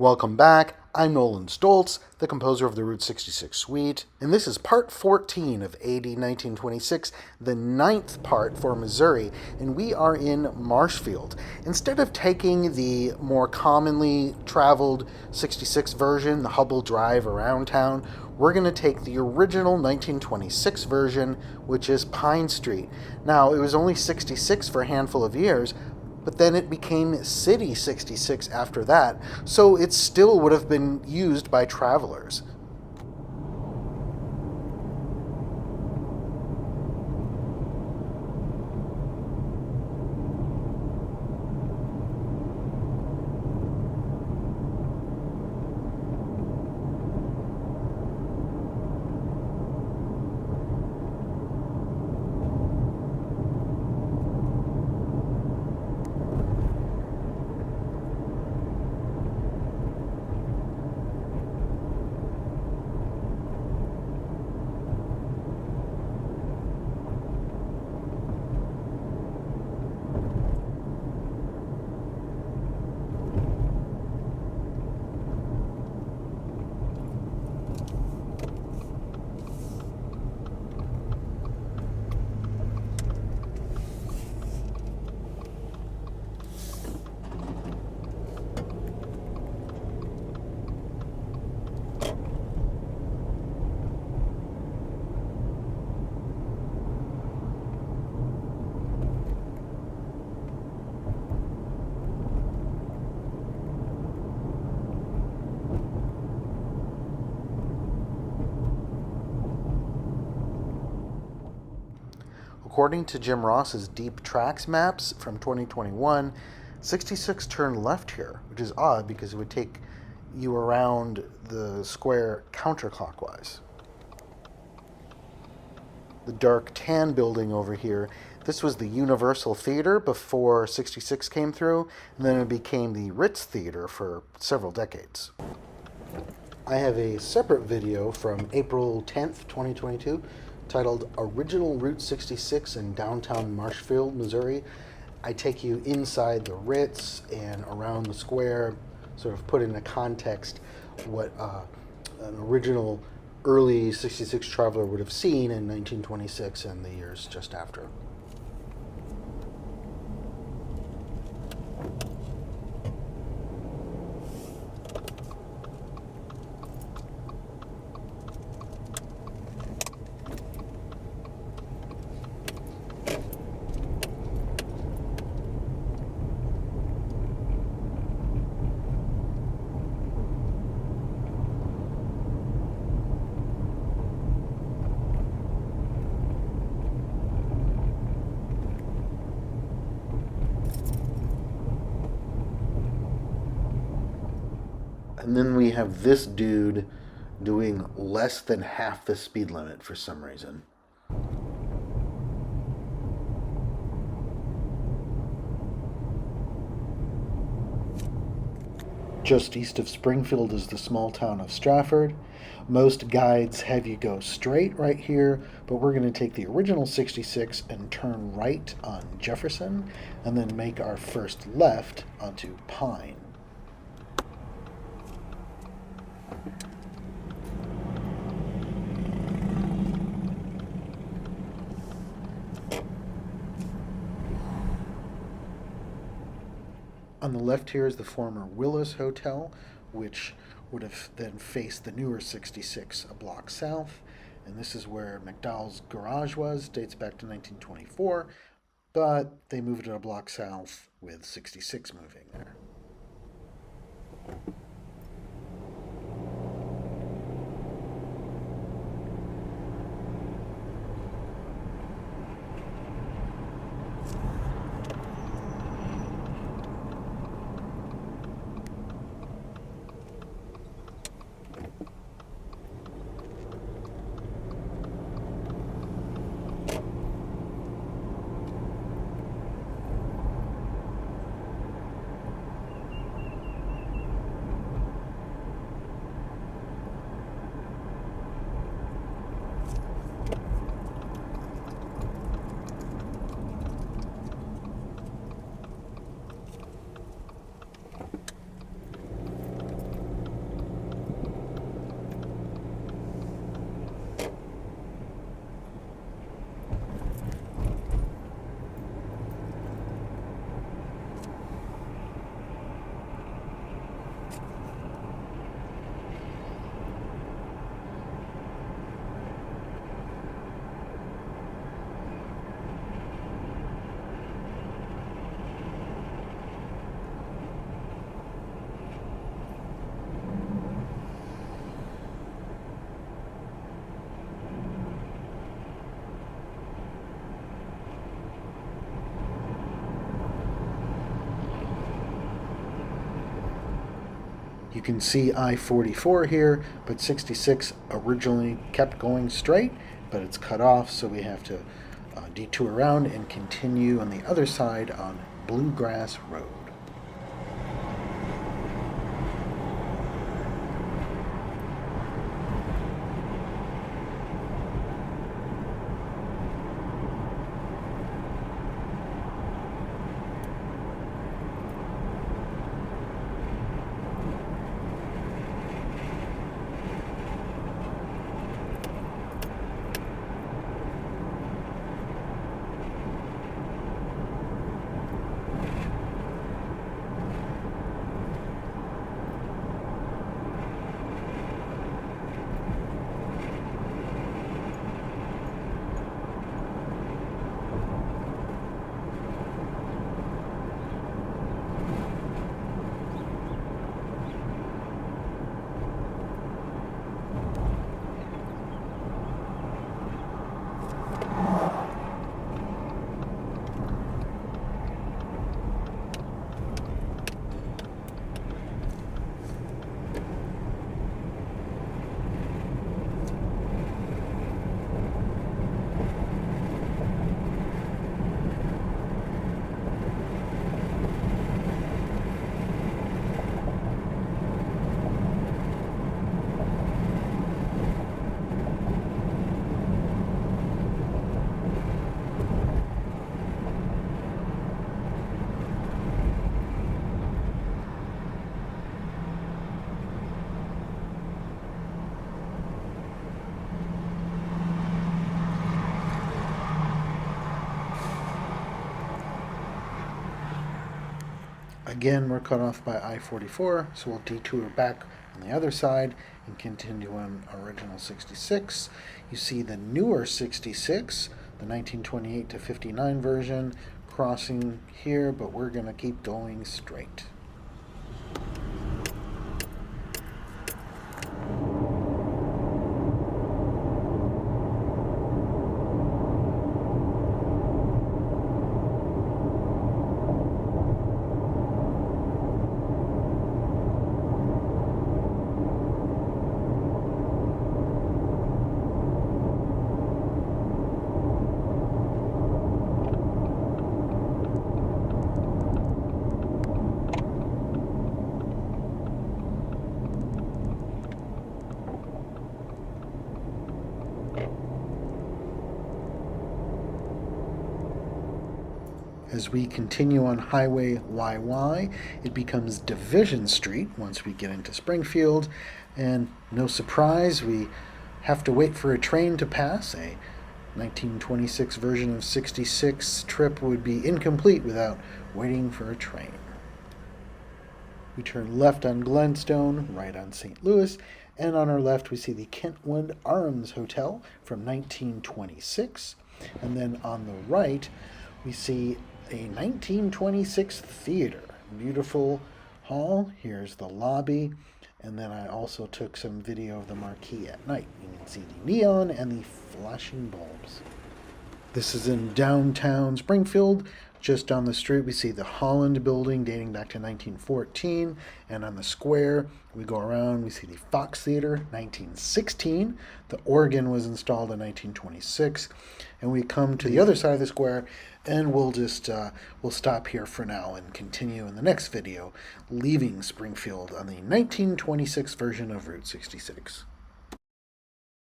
Welcome back. I'm Nolan Stoltz, the composer of the Route 66 Suite, and this is part 14 of AD 1926, the ninth part for Missouri, and we are in Marshfield. Instead of taking the more commonly traveled 66 version, the Hubble Drive around town, we're going to take the original 1926 version, which is Pine Street. Now, it was only 66 for a handful of years, but then it became City 66 after that, so it still would have been used by travelers. According to Jim Ross's Deep Tracks maps from 2021, 66 turned left here, which is odd because it would take you around the square counterclockwise. The dark tan building over here, this was the Universal Theater before 66 came through, and then it became the Ritz Theater for several decades. I have a separate video from April 10th, 2022, titled Original Route 66 in downtown Marshfield, Missouri. I take you inside the Ritz and around the square, sort of put into context what an original early 66 traveler would have seen in 1926 and the years just after. And then we have this dude doing less than half the speed limit for some reason. Just east of Springfield is the small town of Stratford. Most guides have you go straight right here, but we're going to take the original 66 and turn right on Jefferson, and then make our first left onto Pine. On the left here is the former Willis Hotel, which would have then faced the newer 66 a block south. And this is where McDowell's garage was, dates back to 1924, but they moved it a block south with 66 moving there. You can see I-44 here, but 66 originally kept going straight, but it's cut off, so we have to detour around and continue on the other side on Bluegrass Road. Again, we're cut off by I-44, so we'll detour back on the other side and continue on original 66. You see the newer 66, the 1928 to 59 version, crossing here, but we're going to keep going straight. As we continue on Highway YY, it becomes Division Street once we get into Springfield, and no surprise, we have to wait for a train to pass. A 1926 version of 66 trip would be incomplete without waiting for a train. We turn left on Glenstone, right on St. Louis, and on our left we see the Kentwood Arms Hotel from 1926, and then on the right we see a 1926 theater. Beautiful hall. Here's the lobby. And then I also took some video of the marquee at night. You can see the neon and the flashing bulbs. This is in downtown Springfield. Just down the street we see the Holland building dating back to 1914. And on the square we go around, we see the Fox Theater, 1916. The organ was installed in 1926. And we come to the other side of the square, and we'll stop here for now and continue in the next video, leaving Springfield on the 1926 version of Route 66.